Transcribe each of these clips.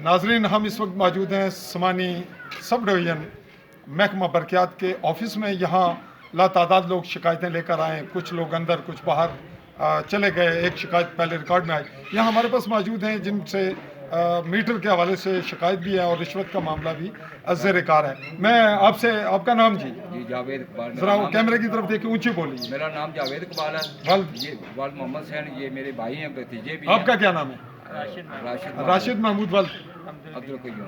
नाजरीन, हम इस वक्त मौजूद हैं समानी सब डिवीज़न महकमा बरक़ियात के ऑफिस में। यहाँ लातादाद लोग शिकायतें लेकर आए, कुछ लोग अंदर कुछ बाहर चले गए। एक शिकायत पहले रिकॉर्ड में आई। यहाँ हमारे पास मौजूद हैं जिनसे मीटर के हवाले से शिकायत भी है और रिश्वत का मामला भी ज़ेर कार है। मैं आपसे, आपका नाम जी? जी जावेद इकबाल। ज़रा कैमरे की तरफ देखिए, ऊंची बोलिए। मेरा नाम जावेद इकबाल है। वालिद? ये वालिद मोहम्मद सैन, ये मेरे भाई हैं, भतीजे भी। आपका क्या नाम है? राशिद महमूद वालिद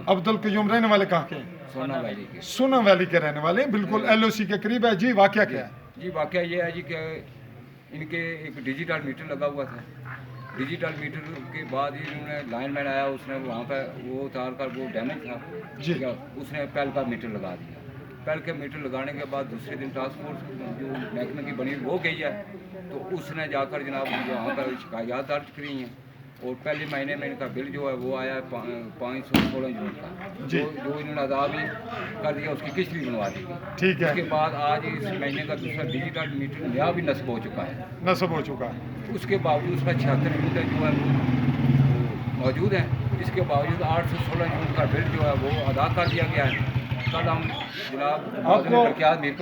अब्दुल क़य्यूम। रहने वाले कहाँ के हैं? सोना वैली के। सोना वैली के रहने वाले, बिल्कुल LOC के करीब है जी। वाक़या क्या है? जी वाक़या ये है जी कि इनके एक डिजिटल मीटर लगा हुआ था। डिजिटल मीटर के बाद ही इन्होंने लाइनमैन आया, उसने वहाँ पर वो उतार कर, वो डैमेज था जी, उसने पहल का मीटर लगा दिया। पहल के मीटर लगाने के बाद दूसरे दिन टास्क फोर्स जो महकमे की बनी वो गई है, तो उसने जाकर जनाब वहाँ पर शिकायत दर्ज करी हैं। और पहले महीने में इनका बिल जो है वो आया 516 यूनिट का, जो इन्होंने अदा भी कर दिया, उसकी किस्त भी बनवा दी गई। ठीक है। उसके बाद आज इस महीने का दूसरा डिजिटल मीटर नया भी नस्ब हो चुका है। नस्ब हो चुका है। उसके बावजूद उसमें 76 यूनिट जो है वो मौजूद हैं। इसके बावजूद 816 यूनिट का बिल जो है वो अदा कर दिया गया है। कल हम जनाब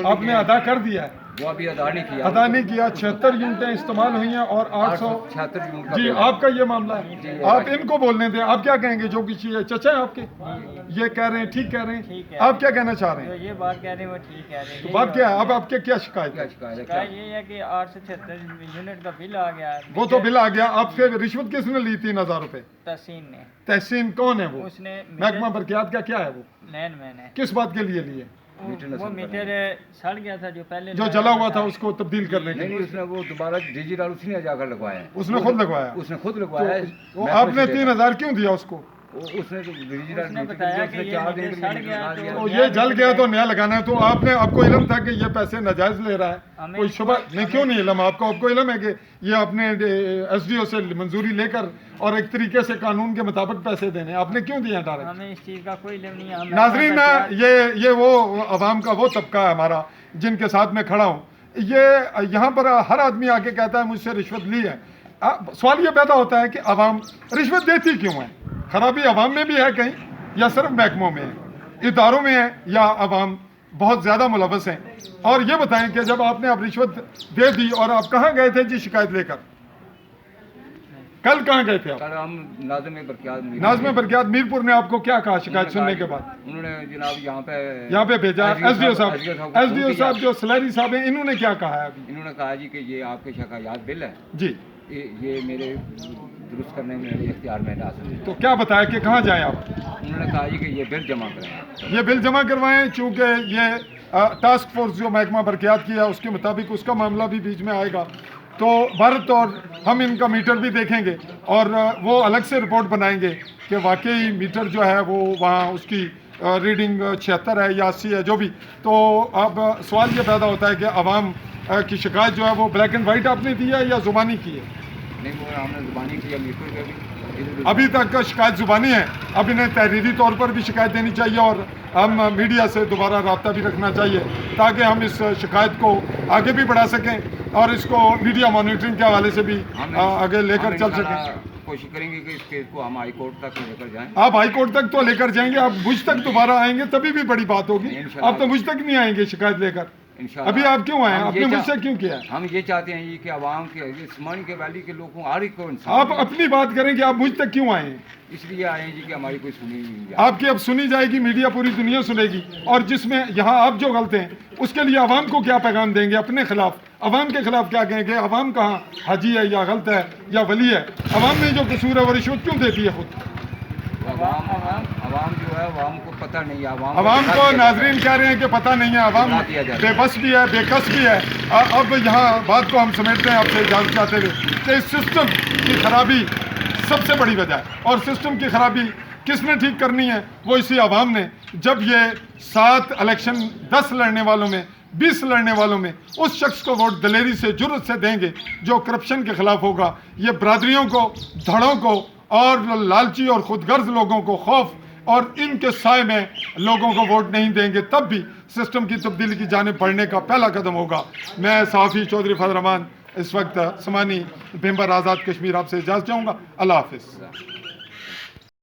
आपने अदा कर दिया है? वो अभी अदा नहीं किया। अदा नहीं किया। 76 यूनिटें इस्तेमाल हुई हैं और 876 यूनिट जी, आपका ये मामला है। आप इनको बोलने दें, आप क्या कहेंगे? जो कुछ ये चचा है आपके, ये कह रहे हैं, ठीक कह रहे हैं, आप क्या कहना चाह रहे हैं? ये बात कह रहे हैं वो ठीक कह रहे हैं। तो बात क्या है? अब आपके क्या शिकायत है? शिकायत ये है कि 876 यूनिट का बिल आ गया। वो तो बिल आ गया। आपसे रिश्वत किसने ली? 3000 रुपए। तहसीन ने। तहसीन कौन है वो? उसने महकमा बरक़ियात का क्या है वो? लैंडमैन है। किस बात के लिए लिए? वो मीटर सड़ गया था जो पहले, जो जला हुआ था उसको तब्दील करने के लिए। उसने वो दोबारा डिजिटल उसने जाकर लगवाया है। उसने खुद लगवाया? उसने खुद लगवाया। तो आपने 3000 क्यों दिया उसको? उसने तो उसने बताया कि ये सड़ गया तो ये जल गया तो नया लगाना है। तो आपने, आपको इल्म था कि ये पैसे नाजायज ले रहा है? कोई शुबह नहीं? क्यों नहीं इल्म आपको? आपको इल्म है कि ये अपने SDO से मंजूरी लेकर और एक तरीके से कानून के मुताबिक पैसे देने, आपने क्यों दिया डायरेक्ट? हमें इस चीज़ का कोई इल्म नहीं है। नाजरीन, ये वो अवाम का वो तबका है हमारा जिनके साथ मैं खड़ा हूँ। ये यहाँ पर हर आदमी आके कहता है मुझसे रिश्वत ली है। सवाल ये पैदा होता है कि अवाम रिश्वत देती क्यों है? खराबी अवाम में भी है कहीं, या सिर्फ महकमों में है, इदारों में है, या अवाम बहुत ज़्यादा मुलव्वस हैं? और ये बताएं कि जब आपने अब रिश्वत दे दी और आप कहाँ गए थे जी शिकायत लेकर? कल कहाँ गए थे आप? कल हम नाज़िम बरक़ियात मीरपुर ने आपको क्या कहा शिकायत सुनने के बाद? उन्होंने जनाब यहाँ पे भेजा SDO साहब जो सलैरी साहब हैं, इन्होंने क्या कहा है अभी? इन्होंने कहा जी कि ये आपके शिकायत बिल है जी, ये मेरे दुरुस्त करने में मेरे इख्तियार में हासिल है। तो क्या बताया कि कहाँ जाएं आप? उन्होंने कहा जी कि ये बिल जमा करवाएं। ये बिल जमा करवाएं, चूँकि ये टास्क फोर्स जो महकमा बरक़ियात की है उसके मुताबिक उसका मामला भी बीच में आएगा। तो भारत और हम इनका मीटर भी देखेंगे और वो अलग से रिपोर्ट बनाएंगे कि वाकई मीटर जो है वो वहाँ उसकी रीडिंग 76 है या 80 है, जो भी। तो अब सवाल ये पैदा होता है कि आवाम की शिकायत जो है वो ब्लैक एंड वाइट आपने दी है या ज़ुबानी की है? नहीं, वो हमने ज़ुबानी किया मीटर के भी। अभी तक का शिकायत ज़ुबानी है। अब इन्हें तहरीरी तौर पर भी शिकायत देनी चाहिए और हम मीडिया से दोबारा रब्ता भी रखना चाहिए ताकि हम इस शिकायत को आगे भी बढ़ा सकें और इसको मीडिया मॉनिटरिंग के हवाले से भी आगे लेकर चल सकें। कोशिश करेंगे कि इस केस को हम हाई कोर्ट तक लेकर जाएं। आप हाई कोर्ट तक तो लेकर जाएंगे, आप मुझ तक दोबारा आएंगे तभी भी बड़ी बात होगी। आप तो मुझ तक नहीं आएंगे शिकायत लेकर। अभी आप क्यों आए? आपने मुझसे क्यों किया? हम ये चाहते हैं ये कि आवाम के, समानी के वैली के लोगों हर एक को आप अपनी बात करें कि आप मुझ तक क्यों आए? इसलिए आए जी कि हमारी कोई सुनी नहीं। आपकी अब सुनी जाएगी, मीडिया पूरी दुनिया सुनेगी। और जिसमें यहाँ आप जो गलत हैं उसके लिए आवाम को क्या पैगाम देंगे अपने खिलाफ? आवाम के खिलाफ क्या कहेंगे? आवाम कहाँ हाजी है या गलत है या वली है? आवाम में जो कसूर है वो रिश्वत क्यों देती है खुद? आवाम जो है आवाम को पता नहीं है। आवाम को नाजरीन कह रहे हैं कि पता नहीं है। आवाम बेबस भी है, बेकस भी है। अब यहाँ बात को हम समेटते हैं आपसे इजाज़त चाहते हुए कि इस सिस्टम की खराबी सबसे बड़ी वजह है। और सिस्टम की खराबी किसने ठीक करनी है? वो इसी आवाम ने। जब ये 7 इलेक्शन 10 लड़ने वालों में 20 लड़ने वालों में उस शख्स को वोट दलेरी से जुर्रत से देंगे जो करप्शन के खिलाफ होगा, ये बरादरियों को, धड़ों को और लालची और खुदगर्ज लोगों को खौफ और इनके साए में लोगों को वोट नहीं देंगे, तब भी सिस्टम की तब्दीली की जानिब बढ़ने का पहला कदम होगा। मैं सहाफ़ी चौधरी फजल रहमान इस वक्त समानी भेम्बर आज़ाद कश्मीर आपसे इजाज़त चाहूँगा। अल्लाह हाफ़िज़।